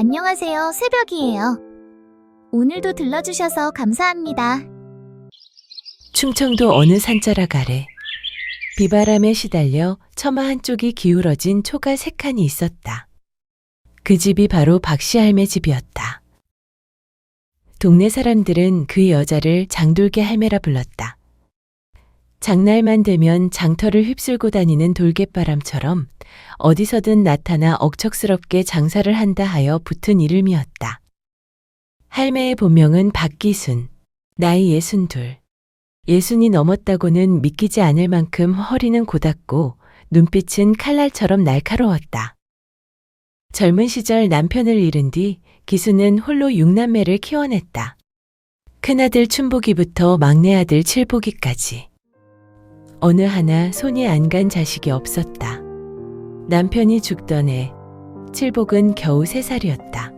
안녕하세요. 새벽이에요. 오늘도 들러주셔서 감사합니다. 충청도 어느 산자락 아래 비바람에 시달려 처마 한쪽이 기울어진 초가 3칸이 있었다. 그 집이 바로 박씨 할매 집이었다. 동네 사람들은 그 여자를 장돌개 할매라 불렀다. 장날만 되면 장터를 휩쓸고 다니는 돌갯바람처럼 어디서든 나타나 억척스럽게 장사를 한다 하여 붙은 이름이었다. 할매의 본명은 박기순, 나이 62. 60이 넘었다고는 믿기지 않을 만큼 허리는 고닫고 눈빛은 칼날처럼 날카로웠다. 젊은 시절 남편을 잃은 뒤 기수는 홀로 6남매를 키워냈다. 큰아들 춘복이부터 막내아들 칠복이까지. 어느 하나 손이 안 간 자식이 없었다. 남편이 죽던 해 칠복은 겨우 3살이었다.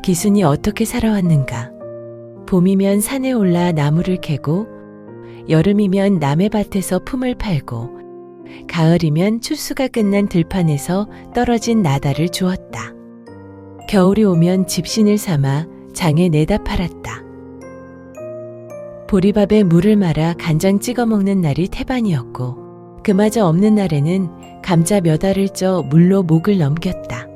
기순이 어떻게 살아왔는가? 봄이면 산에 올라 나무를 캐고, 여름이면 남의 밭에서 품을 팔고, 가을이면 추수가 끝난 들판에서 떨어진 나달을 주었다. 겨울이 오면 집신을 삼아 장에 내다 팔았다. 보리밥에 물을 말아 간장 찍어 먹는 날이 태반이었고, 그마저 없는 날에는 감자 몇 알을 쪄 물로 목을 넘겼다.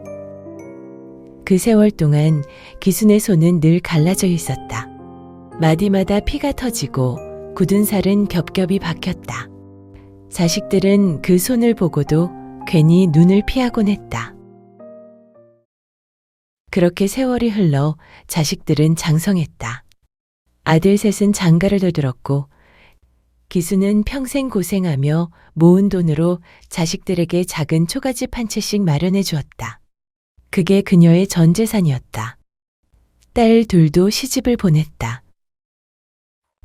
그 세월 동안 기순의 손은 늘 갈라져 있었다. 마디마다 피가 터지고 굳은 살은 겹겹이 박혔다. 자식들은 그 손을 보고도 괜히 눈을 피하곤 했다. 그렇게 세월이 흘러 자식들은 장성했다. 아들 셋은 장가를 들었고 기수는 평생 고생하며 모은 돈으로 자식들에게 작은 초가집 한 채씩 마련해 주었다. 그게 그녀의 전 재산이었다. 딸 둘도 시집을 보냈다.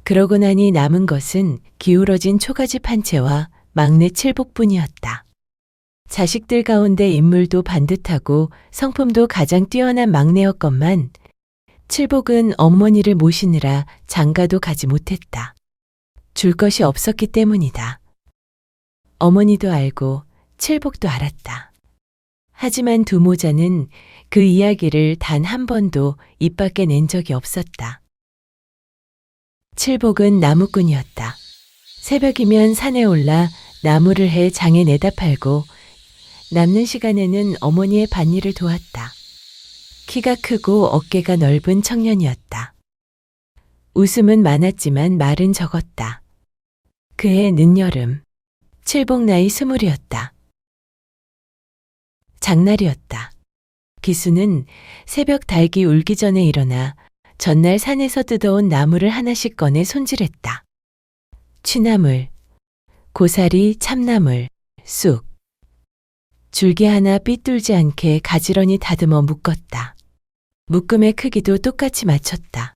그러고 나니 남은 것은 기울어진 초가집 한 채와 막내 칠복뿐이었다. 자식들 가운데 인물도 반듯하고 성품도 가장 뛰어난 막내였건만 칠복은 어머니를 모시느라 장가도 가지 못했다. 줄 것이 없었기 때문이다. 어머니도 알고 칠복도 알았다. 하지만 두 모자는 그 이야기를 단 한 번도 입 밖에 낸 적이 없었다. 칠복은 나무꾼이었다. 새벽이면 산에 올라 나무를 해 장에 내다 팔고 남는 시간에는 어머니의 밭일을 도왔다. 키가 크고 어깨가 넓은 청년이었다. 웃음은 많았지만 말은 적었다. 그해 늦여름, 칠복 나이 20이었다. 장날이었다. 기수는 새벽 닭이 울기 전에 일어나 전날 산에서 뜯어온 나무를 하나씩 꺼내 손질했다. 취나물, 고사리, 참나물, 쑥. 줄기 하나 삐뚤지 않게 가지런히 다듬어 묶었다. 묶음의 크기도 똑같이 맞췄다.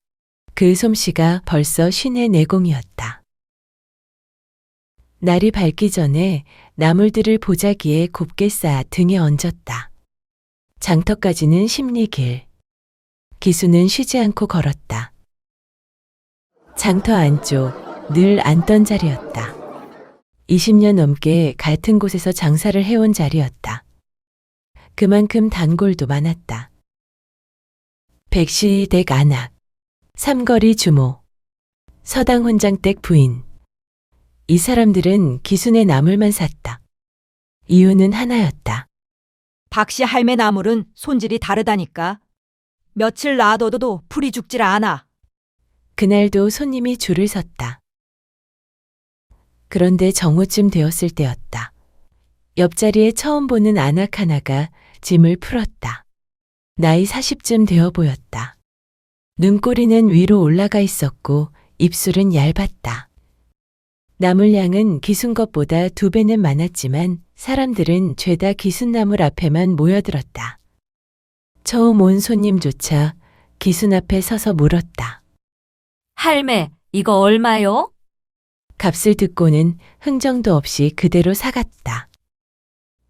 그 솜씨가 벌써 신의 내공이었다. 날이 밝기 전에 나물들을 보자기에 곱게 쌓아 등에 얹었다. 장터까지는 10리길. 기수는 쉬지 않고 걸었다. 장터 안쪽 늘 앉던 자리였다. 20년 넘게 같은 곳에서 장사를 해온 자리였다. 그만큼 단골도 많았다. 백시댁 안악, 삼거리 주모, 서당 혼장댁 부인. 이 사람들은 기순의 나물만 샀다. 이유는 하나였다. 박씨 할매 나물은 손질이 다르다니까. 며칠 놔둬도 풀이 죽질 않아. 그날도 손님이 줄을 섰다. 그런데 정오쯤 되었을 때였다. 옆자리에 처음 보는 안악 하나가 짐을 풀었다. 나이 40쯤 되어 보였다. 눈꼬리는 위로 올라가 있었고 입술은 얇았다. 나물 양은 기순 것보다 2배는 많았지만 사람들은 죄다 기순나물 앞에만 모여들었다. 처음 온 손님조차 기순 앞에 서서 물었다. 할매, 이거 얼마요? 값을 듣고는 흥정도 없이 그대로 사갔다.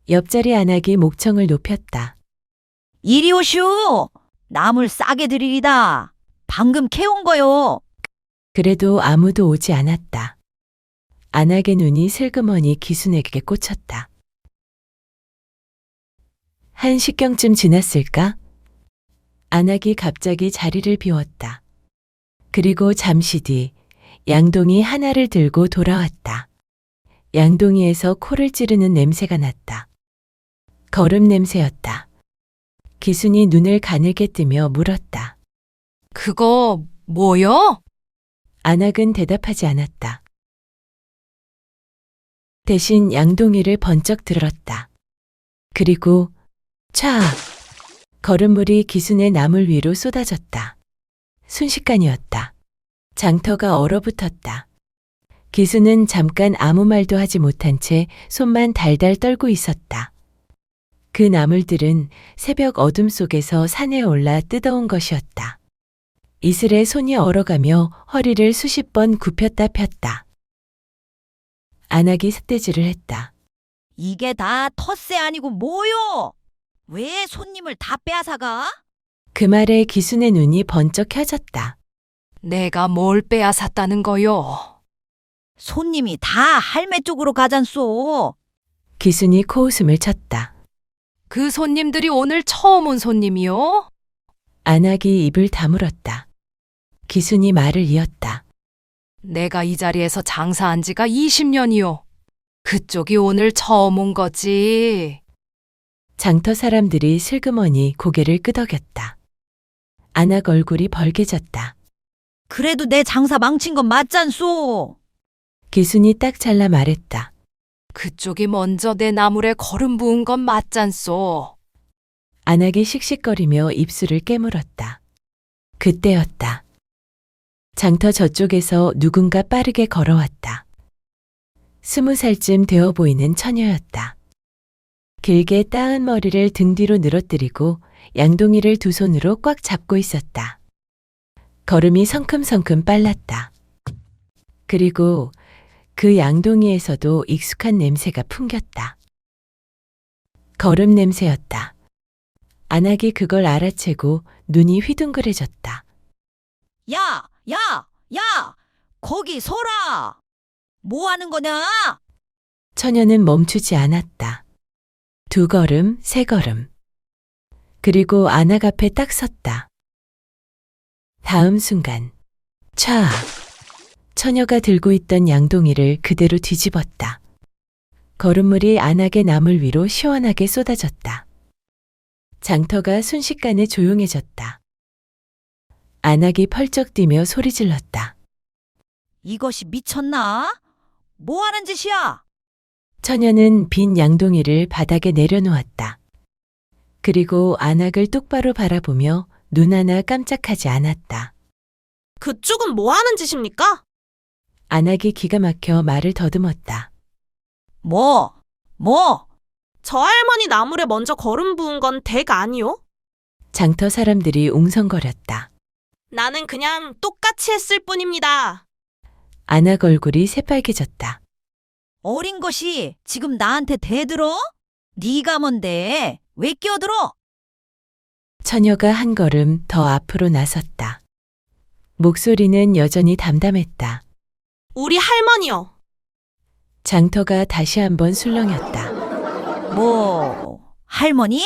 옆자리 안악이 목청을 높였다. 이리 오시오. 나물 싸게 드리리다. 방금 캐온 거요. 그래도 아무도 오지 않았다. 안악의 눈이 슬그머니 기순에게 꽂혔다. 1시경쯤 지났을까? 안악이 갑자기 자리를 비웠다. 그리고 잠시 뒤 양동이 하나를 들고 돌아왔다. 양동이에서 코를 찌르는 냄새가 났다. 거름 냄새였다. 기순이 눈을 가늘게 뜨며 물었다. 그거 뭐요? 안악은 대답하지 않았다. 대신 양동이를 번쩍 들었다. 그리고 촤! 거름물이 기순의 나물 위로 쏟아졌다. 순식간이었다. 장터가 얼어붙었다. 기순은 잠깐 아무 말도 하지 못한 채 손만 달달 떨고 있었다. 그 나물들은 새벽 어둠 속에서 산에 올라 뜯어온 것이었다. 이슬에 손이 얼어가며 허리를 수십 번 굽혔다 폈다. 안악이 삿대질을 했다. 이게 다 텃세 아니고 뭐요? 왜 손님을 다 빼앗아가? 그 말에 기순의 눈이 번쩍 켜졌다. 내가 뭘 빼앗았다는 거요? 손님이 다 할매 쪽으로 가잖소. 기순이 코웃음을 쳤다. 그 손님들이 오늘 처음 온 손님이요? 안악이 입을 다물었다. 기순이 말을 이었다. 내가 이 자리에서 장사한 지가 20년이요. 그쪽이 오늘 처음 온 거지. 장터 사람들이 슬그머니 고개를 끄덕였다. 안악 얼굴이 벌개졌다. 그래도 내 장사 망친 건 맞잖소. 기순이 딱 잘라 말했다. 그쪽이 먼저 내 나물에 거름 부은 건 맞잖소. 안악이 씩씩거리며 입술을 깨물었다. 그때였다. 장터 저쪽에서 누군가 빠르게 걸어왔다. 20살쯤 되어 보이는 처녀였다. 길게 따은 머리를 등 뒤로 늘어뜨리고 양동이를 두 손으로 꽉 잡고 있었다. 걸음이 성큼성큼 빨랐다. 그리고 그 양동이에서도 익숙한 냄새가 풍겼다. 거름 냄새였다. 안악이 그걸 알아채고 눈이 휘둥그레졌다. 야, 야, 야! 거기 서라! 뭐 하는 거냐? 처녀는 멈추지 않았다. 2걸음, 3걸음. 그리고 안악 앞에 딱 섰다. 다음 순간, 촤! 처녀가 들고 있던 양동이를 그대로 뒤집었다. 거름물이 안악의 나물 위로 시원하게 쏟아졌다. 장터가 순식간에 조용해졌다. 안악이 펄쩍 뛰며 소리질렀다. 이것이 미쳤나? 뭐 하는 짓이야? 처녀는 빈 양동이를 바닥에 내려놓았다. 그리고 안악을 똑바로 바라보며 눈 하나 깜짝하지 않았다. 그쪽은 뭐 하는 짓입니까? 안악이 기가 막혀 말을 더듬었다. 뭐? 저 할머니 나물에 먼저 거름 부은 건 댁 아니요? 장터 사람들이 웅성거렸다. 나는 그냥 똑같이 했을 뿐입니다. 안악 얼굴이 새빨개졌다. 어린 것이 지금 나한테 대들어? 네가 뭔데? 왜 끼어들어? 처녀가 한 걸음 더 앞으로 나섰다. 목소리는 여전히 담담했다. 우리 할머니요. 장터가 다시 한번 술렁였다. 뭐, 할머니?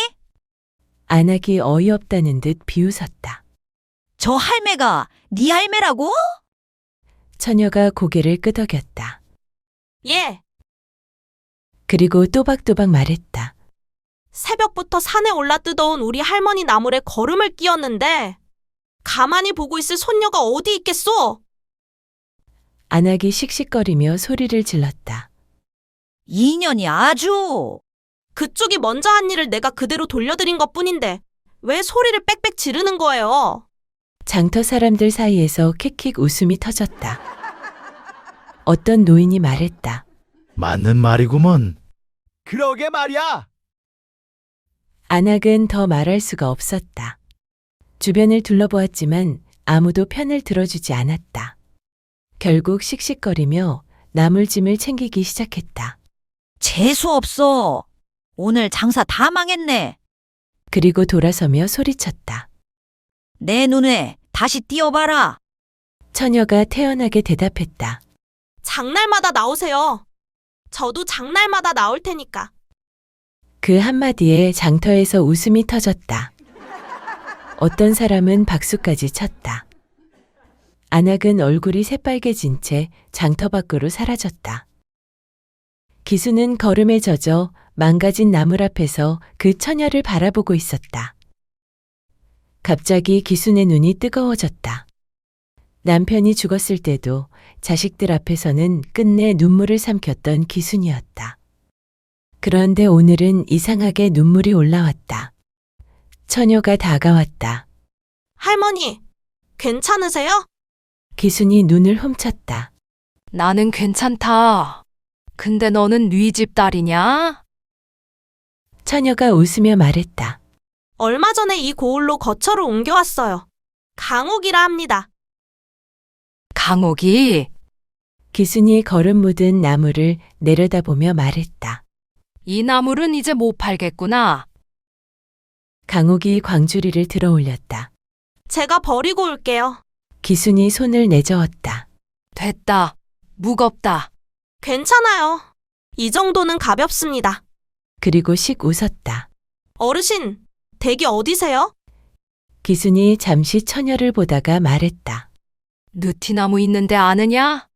안악이 어이없다는 듯 비웃었다. 저 할매가 네 할매라고? 처녀가 고개를 끄덕였다. 예, 그리고 또박또박 말했다. 새벽부터 산에 올라 뜯어온 우리 할머니 나물에 거름을 끼웠는데 가만히 보고 있을 손녀가 어디 있겠소? 안악이 씩씩거리며 소리를 질렀다. 인연이 아주. 그쪽이 먼저 한 일을 내가 그대로 돌려드린 것뿐인데 왜 소리를 빽빽 지르는 거예요? 장터 사람들 사이에서 킥킥 웃음이 터졌다. 어떤 노인이 말했다. 맞는 말이구먼. 그러게 말이야. 안악은 더 말할 수가 없었다. 주변을 둘러보았지만 아무도 편을 들어주지 않았다. 결국 씩씩거리며 나물짐을 챙기기 시작했다. 재수 없어. 오늘 장사 다 망했네. 그리고 돌아서며 소리쳤다. 내 눈에 다시 띄어봐라. 처녀가 태연하게 대답했다. 장날마다 나오세요. 저도 장날마다 나올 테니까. 그 한마디에 장터에서 웃음이 터졌다. 어떤 사람은 박수까지 쳤다. 안학은 얼굴이 새빨개진 채 장터 밖으로 사라졌다. 기수는 걸음에 젖어 망가진 나물 앞에서 그 처녀를 바라보고 있었다. 갑자기 기순의 눈이 뜨거워졌다. 남편이 죽었을 때도 자식들 앞에서는 끝내 눈물을 삼켰던 기순이었다. 그런데 오늘은 이상하게 눈물이 올라왔다. 처녀가 다가왔다. 할머니, 괜찮으세요? 기순이 눈을 훔쳤다. 나는 괜찮다. 근데 너는 네 집 딸이냐? 처녀가 웃으며 말했다. 얼마 전에 이 고을로 거처를 옮겨왔어요. 강옥이라 합니다. 강옥이? 기순이 걸음 묻은 나무를 내려다보며 말했다. 이 나물은 이제 못 팔겠구나. 강옥이 광주리를 들어 올렸다. 제가 버리고 올게요. 기순이 손을 내저었다. 됐다. 무겁다. 괜찮아요. 이 정도는 가볍습니다. 그리고 씩 웃었다. 어르신, 댁이 어디세요? 기순이 잠시 처녀를 보다가 말했다. 느티나무 있는데 아느냐?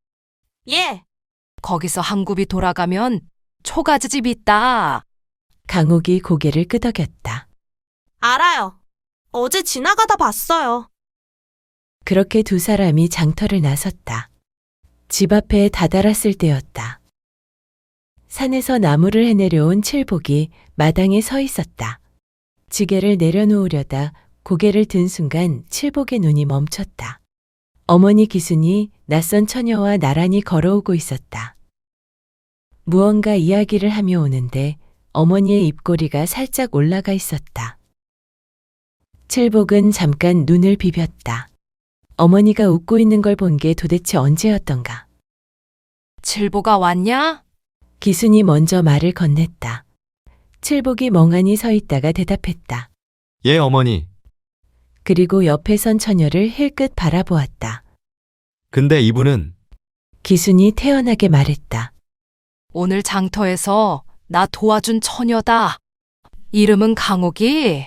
예, 거기서 한 굽이 돌아가면 초가지집 있다. 강옥이 고개를 끄덕였다. 알아요. 어제 지나가다 봤어요. 그렇게 두 사람이 장터를 나섰다. 집 앞에 다다랐을 때였다. 산에서 나무를 해내려온 칠복이 마당에 서 있었다. 지게를 내려놓으려다 고개를 든 순간 칠복의 눈이 멈췄다. 어머니 기순이 낯선 처녀와 나란히 걸어오고 있었다. 무언가 이야기를 하며 오는데 어머니의 입꼬리가 살짝 올라가 있었다. 칠복은 잠깐 눈을 비볐다. 어머니가 웃고 있는 걸 본 게 도대체 언제였던가. 칠보가 왔냐? 기순이 먼저 말을 건넸다. 칠복이 멍하니 서 있다가 대답했다. 예, 어머니. 그리고 옆에 선 처녀를 힐끗 바라보았다. 근데 이분은 기순이 태연하게 말했다. 오늘 장터에서 나 도와준 처녀다. 이름은 강옥이?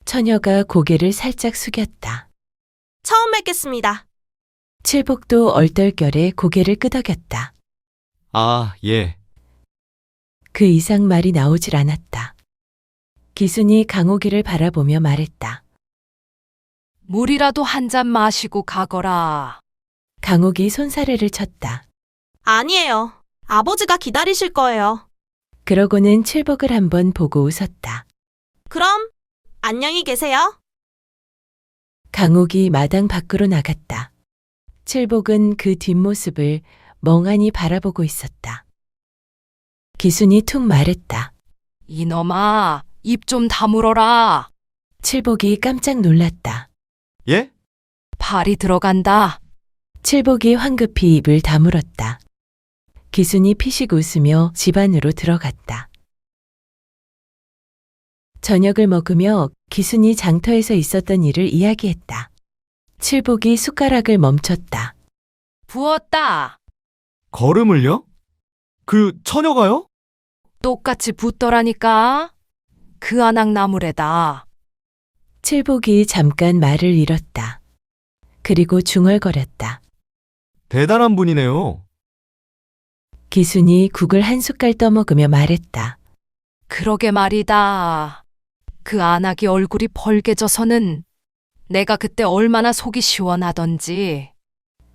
처녀가 고개를 살짝 숙였다. 처음 뵙겠습니다. 칠복도 얼떨결에 고개를 끄덕였다. 아, 예. 그 이상 말이 나오질 않았다. 기순이 강옥이를 바라보며 말했다. 물이라도 한 잔 마시고 가거라. 강옥이 손사래를 쳤다. 아니에요. 아버지가 기다리실 거예요. 그러고는 칠복을 한번 보고 웃었다. 그럼 안녕히 계세요. 강옥이 마당 밖으로 나갔다. 칠복은 그 뒷모습을 멍하니 바라보고 있었다. 기순이 툭 말했다. 이놈아, 입 좀 다물어라. 칠복이 깜짝 놀랐다. 예? 발이 들어간다. 칠복이 황급히 입을 다물었다. 기순이 피식 웃으며 집 안으로 들어갔다. 저녁을 먹으며 기순이 장터에서 있었던 일을 이야기했다. 칠복이 숟가락을 멈췄다. 부었다. 걸음을요? 그 처녀가요? 똑같이 붓더라니까. 그 안악 나물에다. 칠복이 잠깐 말을 잃었다. 그리고 중얼거렸다. 대단한 분이네요. 기순이 국을 한 숟갈 떠먹으며 말했다. 그러게 말이다. 그 안악이 얼굴이 벌개져서는 내가 그때 얼마나 속이 시원하던지.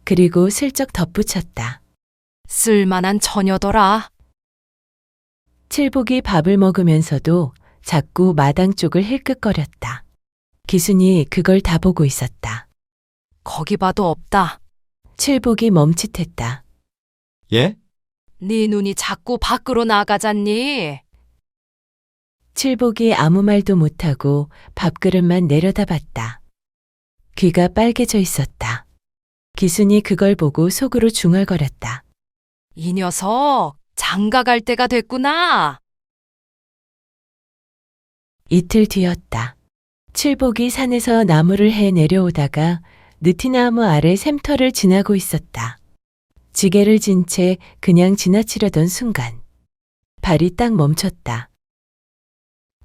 그리고 슬쩍 덧붙였다. 쓸만한 처녀더라. 칠복이 밥을 먹으면서도 자꾸 마당 쪽을 힐끗거렸다. 기순이 그걸 다 보고 있었다. 거기 봐도 없다. 칠복이 멈칫했다. 예? 네 눈이 자꾸 밖으로 나가잖니. 칠복이 아무 말도 못하고 밥그릇만 내려다봤다. 귀가 빨개져 있었다. 기순이 그걸 보고 속으로 중얼거렸다. 이 녀석 장가 갈 때가 됐구나. 이틀 뒤였다. 칠복이 산에서 나무를 해 내려오다가 느티나무 아래 샘터를 지나고 있었다. 지게를 진 채 그냥 지나치려던 순간 발이 딱 멈췄다.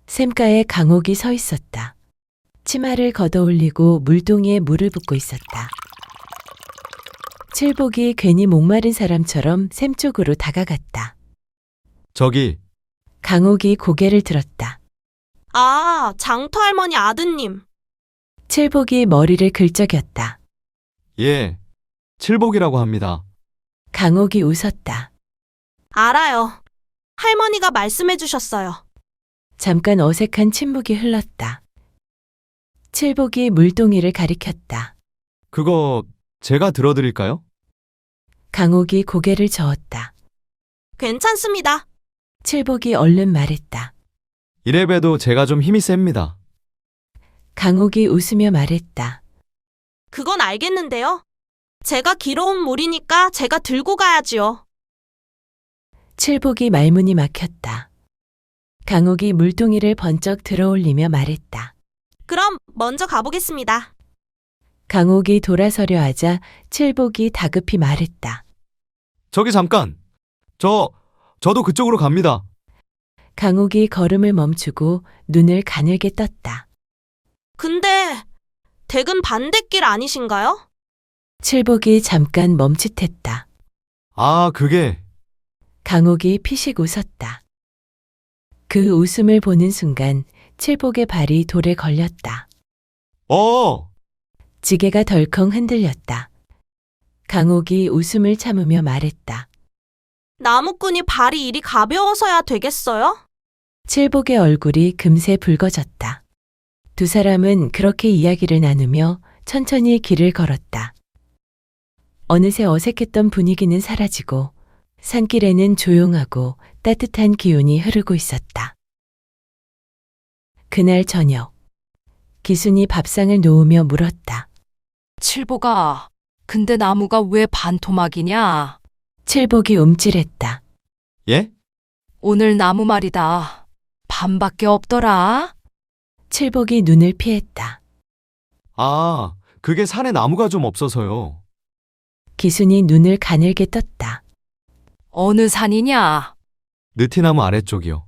샘가에 강옥이 서 있었다. 치마를 걷어올리고 물동이에 물을 붓고 있었다. 칠복이 괜히 목마른 사람처럼 샘 쪽으로 다가갔다. 저기, 강옥이 고개를 들었다. 아, 장터 할머니 아드님. 칠복이 머리를 긁적였다. 예, 칠복이라고 합니다. 강옥이 웃었다. 알아요. 할머니가 말씀해 주셨어요. 잠깐 어색한 침묵이 흘렀다. 칠복이 물동이를 가리켰다. 그거 제가 들어드릴까요? 강옥이 고개를 저었다. 괜찮습니다. 칠복이 얼른 말했다. 이래봬도 제가 좀 힘이 셉니다. 강옥이 웃으며 말했다. 그건 알겠는데요. 제가 길어온 물이니까 제가 들고 가야지요. 칠복이 말문이 막혔다. 강옥이 물동이를 번쩍 들어올리며 말했다. 그럼 먼저 가보겠습니다. 강옥이 돌아서려 하자 칠복이 다급히 말했다. 저기 잠깐! 저도 그쪽으로 갑니다. 강옥이 걸음을 멈추고 눈을 가늘게 떴다. 근데 댁은 반대길 아니신가요? 칠복이 잠깐 멈칫했다. 아, 그게, 강옥이 피식 웃었다. 그 웃음을 보는 순간 칠복의 발이 돌에 걸렸다. 지게가 덜컹 흔들렸다. 강옥이 웃음을 참으며 말했다. 나무꾼이 발이 이리 가벼워서야 되겠어요? 칠복의 얼굴이 금세 붉어졌다. 두 사람은 그렇게 이야기를 나누며 천천히 길을 걸었다. 어느새 어색했던 분위기는 사라지고 산길에는 조용하고 따뜻한 기운이 흐르고 있었다. 그날 저녁, 기순이 밥상을 놓으며 물었다. 칠복아, 근데 나무가 왜 반토막이냐? 칠복이 움찔했다. 예? 오늘 나무 말이다. 반밖에 없더라. 칠복이 눈을 피했다. 아, 그게 산에 나무가 좀 없어서요. 기순이 눈을 가늘게 떴다. 어느 산이냐? 느티나무 아래쪽이요.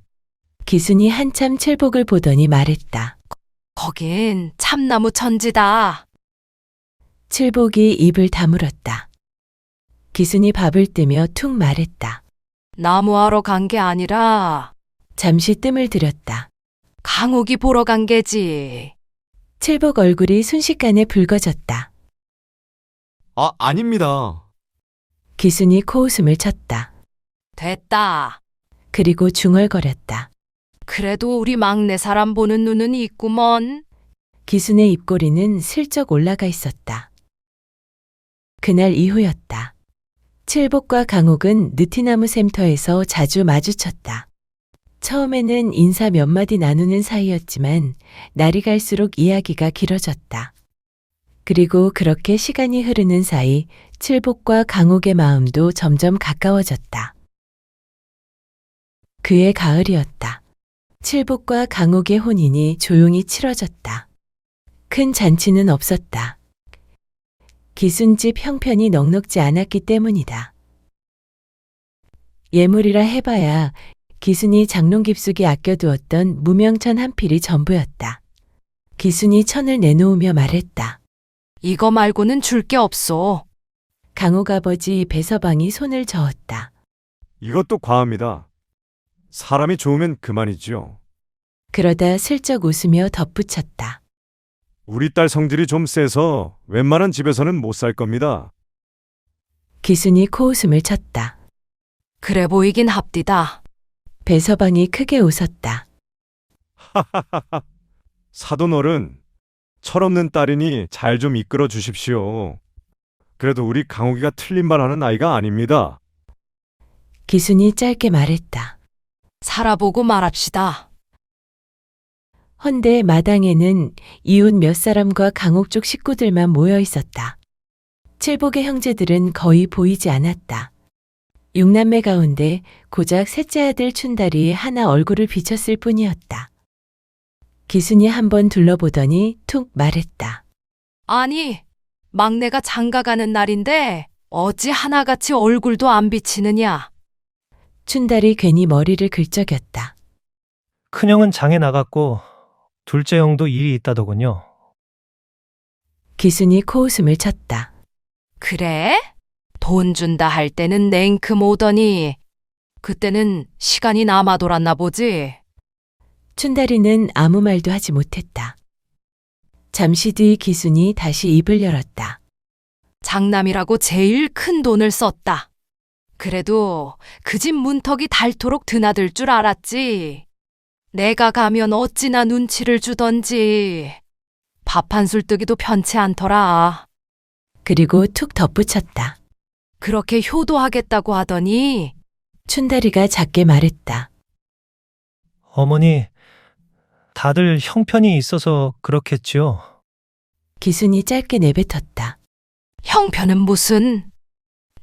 기순이 한참 칠복을 보더니 말했다. 거긴 참나무 천지다. 칠복이 입을 다물었다. 기순이 밥을 뜨며 툭 말했다. 나무하러 간 게 아니라 잠시 뜸을 들였다. 강옥이 보러 간 게지. 칠복 얼굴이 순식간에 붉어졌다. 아, 아닙니다. 기순이 코웃음을 쳤다. 됐다. 그리고 중얼거렸다. 그래도 우리 막내 사람 보는 눈은 있구먼. 기순의 입꼬리는 슬쩍 올라가 있었다. 그날 이후였다. 칠복과 강옥은 느티나무 샘터에서 자주 마주쳤다. 처음에는 인사 몇 마디 나누는 사이였지만 날이 갈수록 이야기가 길어졌다. 그리고 그렇게 시간이 흐르는 사이 칠복과 강옥의 마음도 점점 가까워졌다. 그해 가을이었다. 칠복과 강옥의 혼인이 조용히 치러졌다. 큰 잔치는 없었다. 기순집 형편이 넉넉지 않았기 때문이다. 예물이라 해봐야 기순이 장롱 깊숙이 아껴두었던 무명천 한 필이 전부였다. 기순이 천을 내놓으며 말했다. 이거 말고는 줄 게 없어. 강옥 아버지 배서방이 손을 저었다. 이것도 과합니다. 사람이 좋으면 그만이지요. 그러다 슬쩍 웃으며 덧붙였다. 우리 딸 성질이 좀 세서 웬만한 집에서는 못 살 겁니다. 기순이 코웃음을 쳤다. 그래 보이긴 합디다. 배서방이 크게 웃었다. 사돈어른, 철없는 딸이니 잘 좀 이끌어 주십시오. 그래도 우리 강옥이가 틀린 말 하는 아이가 아닙니다. 기순이 짧게 말했다. 살아보고 말합시다. 헌데 마당에는 이웃 몇 사람과 강옥 쪽 식구들만 모여 있었다. 칠복의 형제들은 거의 보이지 않았다. 육남매 가운데 고작 셋째 아들 춘달이 하나 얼굴을 비쳤을 뿐이었다. 기순이 한번 둘러보더니 툭 말했다. 아니, 막내가 장가 가는 날인데 어찌 하나같이 얼굴도 안 비치느냐. 춘달이 괜히 머리를 긁적였다. 큰형은 장에 나갔고 둘째 형도 일이 있다더군요. 기순이 코웃음을 쳤다. 그래? 돈 준다 할 때는 냉큼 오더니 그때는 시간이 남아 돌았나 보지. 춘달이는 아무 말도 하지 못했다. 잠시 뒤 기순이 다시 입을 열었다. 장남이라고 제일 큰 돈을 썼다. 그래도 그 집 문턱이 닳도록 드나들 줄 알았지. 내가 가면 어찌나 눈치를 주던지. 밥 한 술 뜨기도 편치 않더라. 그리고 툭 덧붙였다. 그렇게 효도하겠다고 하더니 춘달이가 작게 말했다. 어머니, 다들 형편이 있어서 그렇겠지요. 기순이 짧게 내뱉었다. 형편은 무슨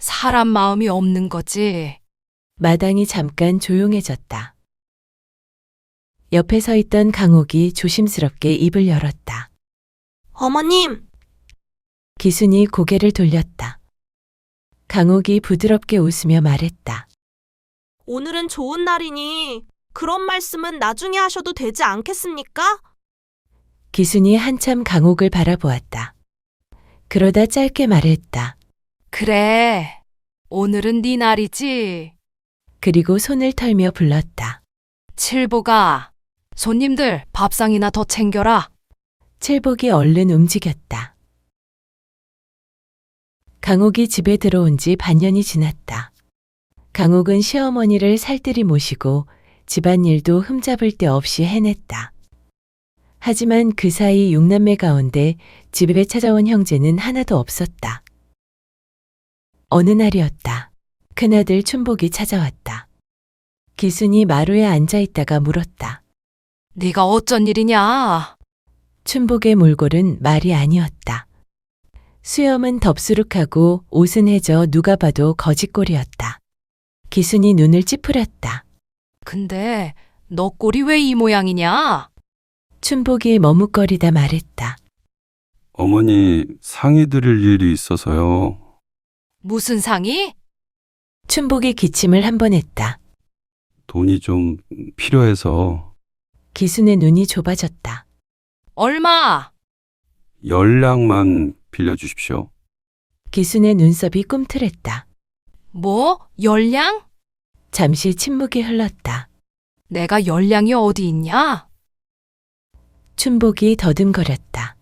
사람 마음이 없는 거지. 마당이 잠깐 조용해졌다. 옆에 서 있던 강옥이 조심스럽게 입을 열었다. 어머님, 기순이 고개를 돌렸다. 강옥이 부드럽게 웃으며 말했다. 오늘은 좋은 날이니 그런 말씀은 나중에 하셔도 되지 않겠습니까? 기순이 한참 강옥을 바라보았다. 그러다 짧게 말했다. 그래, 오늘은 네 날이지. 그리고 손을 털며 불렀다. 칠보가, 손님들 밥상이나 더 챙겨라. 칠복이 얼른 움직였다. 강옥이 집에 들어온 지 반년이 지났다. 강옥은 시어머니를 살뜰히 모시고 집안일도 흠잡을 데 없이 해냈다. 하지만 그 사이 6남매 가운데 집에 찾아온 형제는 하나도 없었다. 어느 날이었다. 큰아들 춘복이 찾아왔다. 기순이 마루에 앉아있다가 물었다. 네가 어쩐 일이냐? 춘복의 몰골은 말이 아니었다. 수염은 덥수룩하고 옷은 해져 누가 봐도 거짓골이었다. 기순이 눈을 찌푸렸다. 근데 너 꼴이 왜 이 모양이냐? 춘복이 머뭇거리다 말했다. 어머니, 상의 드릴 일이 있어서요. 무슨 상이? 춘복이 기침을 한 번 했다. 돈이 좀 필요해서 기순의 눈이 좁아졌다. 얼마? 10량만 빌려주십시오. 기순의 눈썹이 꿈틀했다. 뭐? 10량? 잠시 침묵이 흘렀다. 내가 10량이 어디 있냐? 춘복이 더듬거렸다.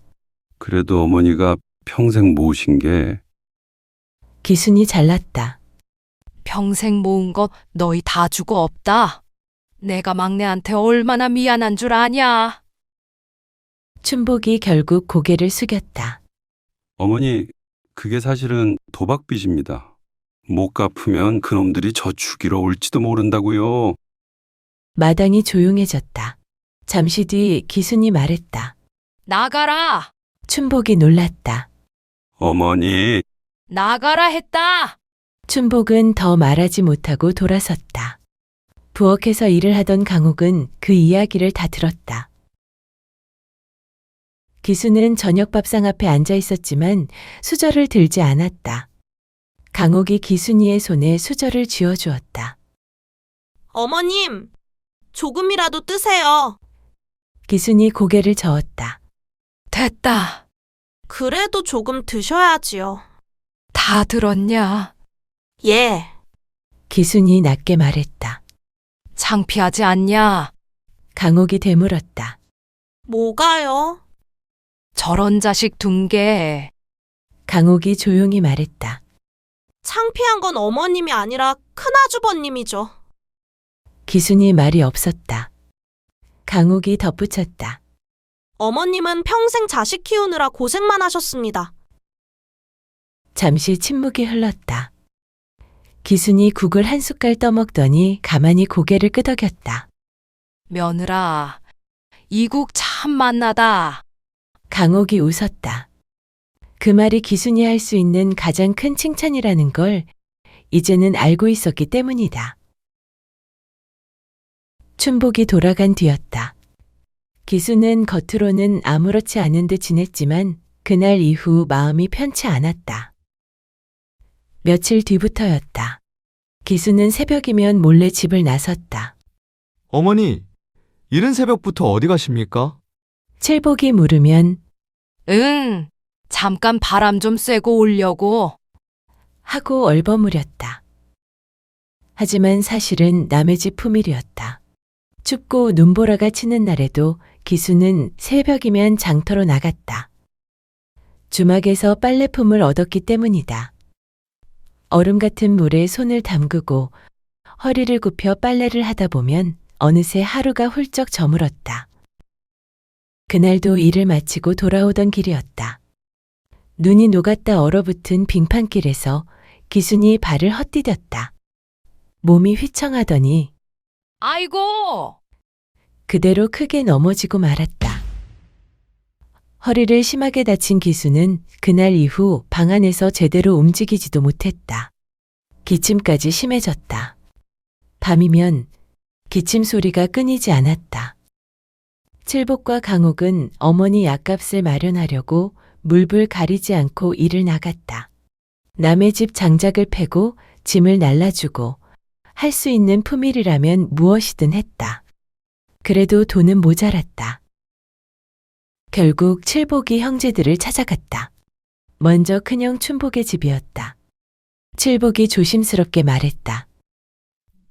그래도 어머니가 평생 모으신 게 기순이 잘났다. 평생 모은 것 너희 다 주고 없다. 내가 막내한테 얼마나 미안한 줄 아냐? 춘복이 결국 고개를 숙였다. 어머니, 그게 사실은 도박빚입니다. 못 갚으면 그놈들이 저 죽이러 올지도 모른다고요. 마당이 조용해졌다. 잠시 뒤 기순이 말했다. 나가라! 춘복이 놀랐다. 어머니, 나가라 했다! 춘복은 더 말하지 못하고 돌아섰다. 부엌에서 일을 하던 강옥은 그 이야기를 다 들었다. 기수는 저녁 밥상 앞에 앉아 있었지만 수저를 들지 않았다. 강옥이 기순이의 손에 수저를 쥐어주었다. 어머님, 조금이라도 뜨세요. 기순이 고개를 저었다. 됐다. 그래도 조금 드셔야지요. 다 들었냐? 예. 기순이 낮게 말했다. 창피하지 않냐? 강옥이 되물었다. 뭐가요? 저런 자식 둔 게. 강옥이 조용히 말했다. 창피한 건 어머님이 아니라 큰아주버님이죠. 기순이 말이 없었다. 강옥이 덧붙였다. 어머님은 평생 자식 키우느라 고생만 하셨습니다. 잠시 침묵이 흘렀다. 기순이 국을 한 숟갈 떠먹더니 가만히 고개를 끄덕였다. 며느라, 이 국 참 맛나다. 강옥이 웃었다. 그 말이 기순이 할 수 있는 가장 큰 칭찬이라는 걸 이제는 알고 있었기 때문이다. 춘복이 돌아간 뒤였다. 기순은 겉으로는 아무렇지 않은 듯 지냈지만 그날 이후 마음이 편치 않았다. 며칠 뒤부터였다. 기수는 새벽이면 몰래 집을 나섰다. 어머니, 이른 새벽부터 어디 가십니까? 칠복이 물으면 응, 잠깐 바람 좀 쐬고 오려고. 하고 얼버무렸다. 하지만 사실은 남의 집 품일이었다. 춥고 눈보라가 치는 날에도 기수는 새벽이면 장터로 나갔다. 주막에서 빨래품을 얻었기 때문이다. 얼음 같은 물에 손을 담그고 허리를 굽혀 빨래를 하다 보면 어느새 하루가 훌쩍 저물었다. 그날도 일을 마치고 돌아오던 길이었다. 눈이 녹았다 얼어붙은 빙판길에서 기순이 발을 헛디뎠다. 몸이 휘청하더니 아이고! 그대로 크게 넘어지고 말았다. 허리를 심하게 다친 기수는 그날 이후 방 안에서 제대로 움직이지도 못했다. 기침까지 심해졌다. 밤이면 기침 소리가 끊이지 않았다. 칠복과 강옥은 어머니 약값을 마련하려고 물불 가리지 않고 일을 나갔다. 남의 집 장작을 패고 짐을 날라주고 할 수 있는 품일이라면 무엇이든 했다. 그래도 돈은 모자랐다. 결국 칠복이 형제들을 찾아갔다. 먼저 큰형 춘복의 집이었다. 칠복이 조심스럽게 말했다.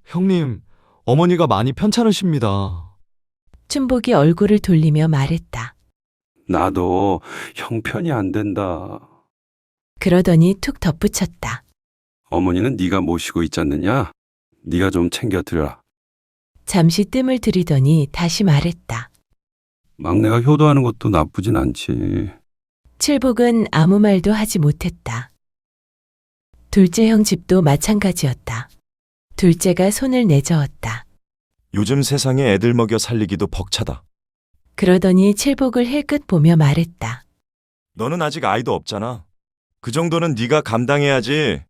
형님, 어머니가 많이 편찮으십니다. 춘복이 얼굴을 돌리며 말했다. 나도 형편이 안 된다. 그러더니 툭 덧붙였다. 어머니는 네가 모시고 있지 않느냐? 네가 좀 챙겨드려라. 잠시 뜸을 들이더니 다시 말했다. 막내가 효도하는 것도 나쁘진 않지. 칠복은 아무 말도 하지 못했다. 둘째 형 집도 마찬가지였다. 둘째가 손을 내저었다. 요즘 세상에 애들 먹여 살리기도 벅차다. 그러더니 칠복을 힐끗 보며 말했다. 너는 아직 아이도 없잖아. 그 정도는 네가 감당해야지.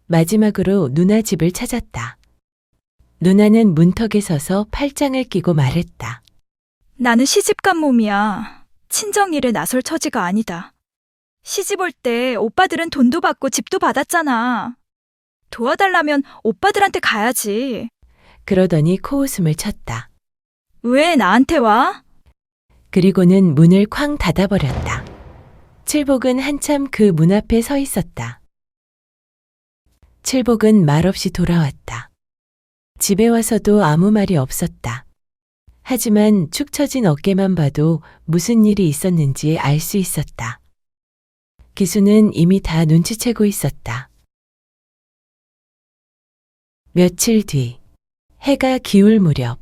마지막으로 누나 집을 찾았다. 누나는 문턱에 서서 팔짱을 끼고 말했다. 나는 시집간 몸이야. 친정일에 나설 처지가 아니다. 시집 올 때 오빠들은 돈도 받고 집도 받았잖아. 도와달라면 오빠들한테 가야지. 그러더니 코웃음을 쳤다. 왜 나한테 와? 그리고는 문을 쾅 닫아버렸다. 칠복은 한참 그 문 앞에 서 있었다. 칠복은 말없이 돌아왔다. 집에 와서도 아무 말이 없었다. 하지만 축 처진 어깨만 봐도 무슨 일이 있었는지 알 수 있었다. 기수는 이미 다 눈치채고 있었다. 며칠 뒤, 해가 기울 무렵,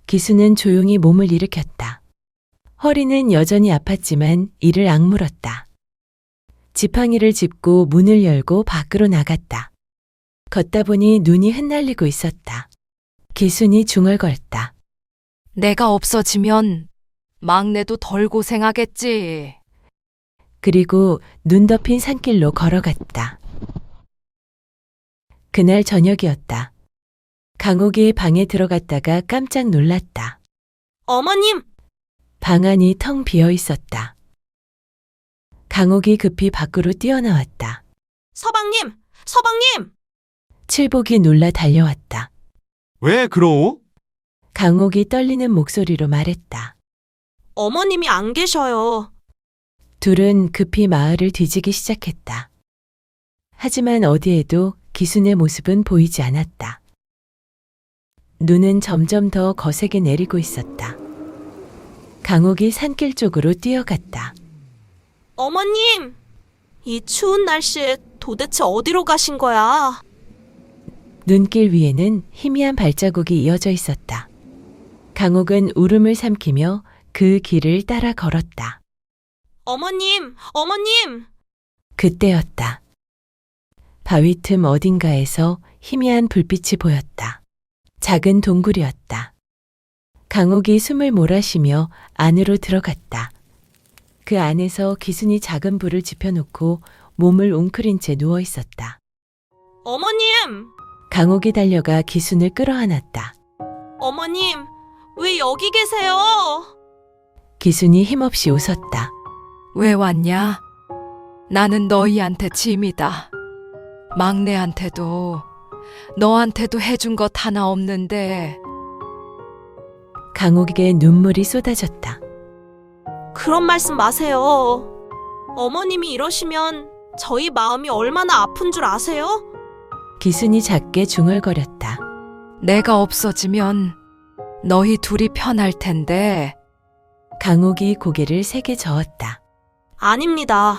기수는 조용히 몸을 일으켰다. 허리는 여전히 아팠지만 이를 악물었다. 지팡이를 짚고 문을 열고 밖으로 나갔다. 걷다 보니 눈이 흩날리고 있었다. 기순이 중얼거렸다. 내가 없어지면 막내도 덜 고생하겠지. 그리고 눈 덮인 산길로 걸어갔다. 그날 저녁이었다. 강옥이 방에 들어갔다가 깜짝 놀랐다. 어머님! 방 안이 텅 비어 있었다. 강옥이 급히 밖으로 뛰어나왔다. 서방님! 서방님! 칠복이 놀라 달려왔다. 왜 그러오? 강옥이 떨리는 목소리로 말했다. 어머님이 안 계셔요. 둘은 급히 마을을 뒤지기 시작했다. 하지만 어디에도 기순의 모습은 보이지 않았다. 눈은 점점 더 거세게 내리고 있었다. 강옥이 산길 쪽으로 뛰어갔다. 어머님! 이 추운 날씨에 도대체 어디로 가신 거야? 눈길 위에는 희미한 발자국이 이어져 있었다. 강옥은 울음을 삼키며 그 길을 따라 걸었다. 어머님! 어머님! 그때였다. 바위 틈 어딘가에서 희미한 불빛이 보였다. 작은 동굴이었다. 강옥이 숨을 몰아쉬며 안으로 들어갔다. 그 안에서 기순이 작은 불을 지펴놓고 몸을 웅크린 채 누워 있었다. 어머님! 강옥이 달려가 기순을 끌어안았다. 어머님! 왜 여기 계세요? 기순이 힘없이 웃었다. 왜 왔냐? 나는 너희한테 짐이다. 막내한테도 너한테도 해준 것 하나 없는데 강옥에게 눈물이 쏟아졌다. 그런 말씀 마세요. 어머님이 이러시면 저희 마음이 얼마나 아픈 줄 아세요? 기순이 작게 중얼거렸다. 내가 없어지면 너희 둘이 편할 텐데 강옥이 고개를 세게 저었다. 아닙니다.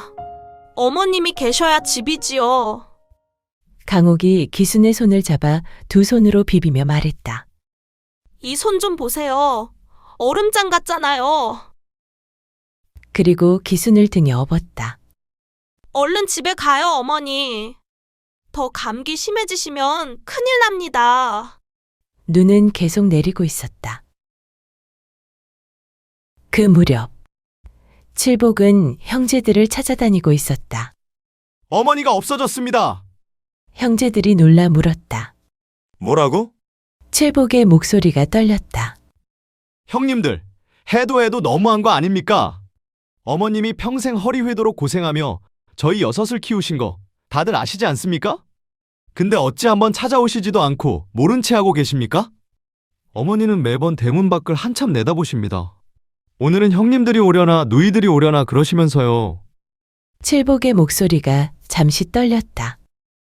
어머님이 계셔야 집이지요. 강옥이 기순의 손을 잡아 두 손으로 비비며 말했다. 이 손 좀 보세요. 얼음장 같잖아요. 그리고 기순을 등에 업었다. 얼른 집에 가요, 어머니. 더 감기 심해지시면 큰일 납니다. 눈은 계속 내리고 있었다. 그 무렵 칠복은 형제들을 찾아다니고 있었다. 어머니가 없어졌습니다. 형제들이 놀라 물었다. 뭐라고? 칠복의 목소리가 떨렸다. 형님들, 해도 해도 너무한 거 아닙니까? 어머님이 평생 허리 휘도록 고생하며 저희 여섯을 키우신 거 다들 아시지 않습니까? 근데 어찌 한번 찾아오시지도 않고 모른 채 하고 계십니까? 어머니는 매번 대문 밖을 한참 내다보십니다. 오늘은 형님들이 오려나 누이들이 오려나 그러시면서요. 칠복의 목소리가 잠시 떨렸다.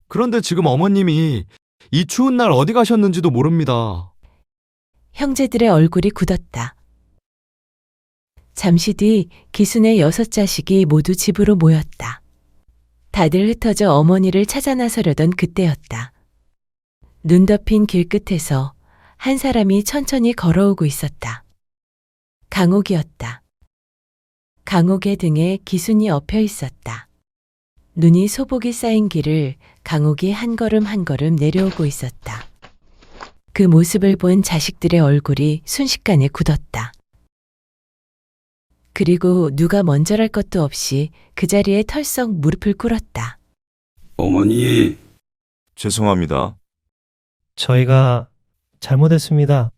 그런데 지금 어머님이 이 추운 날 어디 가셨는지도 모릅니다. 형제들의 얼굴이 굳었다. 잠시 뒤 기순의 6 자식이 모두 집으로 모였다. 다들 흩어져 어머니를 찾아 나서려던 그때였다. 눈 덮인 길끝에서 한 사람이 천천히 걸어오고 있었다. 강옥이었다. 강옥의 등에 기순이 엎여 있었다. 눈이 소복이 쌓인 길을 강옥이 한 걸음 한 걸음 내려오고 있었다. 그 모습을 본 자식들의 얼굴이 순식간에 굳었다. 그리고 누가 먼저랄 것도 없이 그 자리에 털썩 무릎을 꿇었다. 어머니, 죄송합니다. 저희가 잘못했습니다.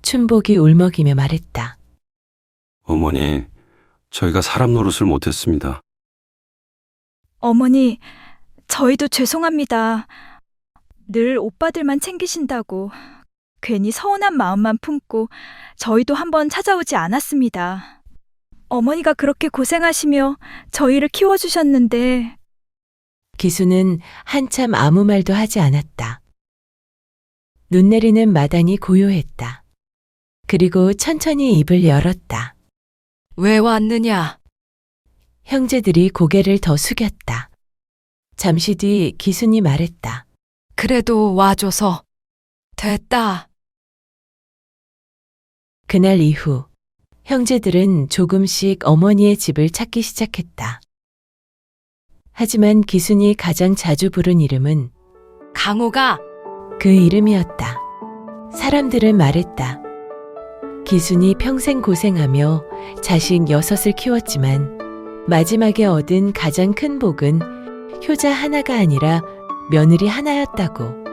춘복이 울먹이며 말했다. 어머니, 저희가 사람 노릇을 못했습니다. 어머니, 저희도 죄송합니다. 늘 오빠들만 챙기신다고 괜히 서운한 마음만 품고 저희도 한번 찾아오지 않았습니다. 어머니가 그렇게 고생하시며 저희를 키워주셨는데. 기수는 한참 아무 말도 하지 않았다. 눈 내리는 마당이 고요했다. 그리고 천천히 입을 열었다. 왜 왔느냐? 형제들이 고개를 더 숙였다. 잠시 뒤 기순이 말했다. 그래도 와줘서 됐다. 그날 이후 형제들은 조금씩 어머니의 집을 찾기 시작했다. 하지만 기순이 가장 자주 부른 이름은 강호가 그 이름이었다. 사람들은 말했다. 기순이 평생 고생하며 자식 6을 키웠지만 마지막에 얻은 가장 큰 복은 효자 하나가 아니라 며느리 하나였다고.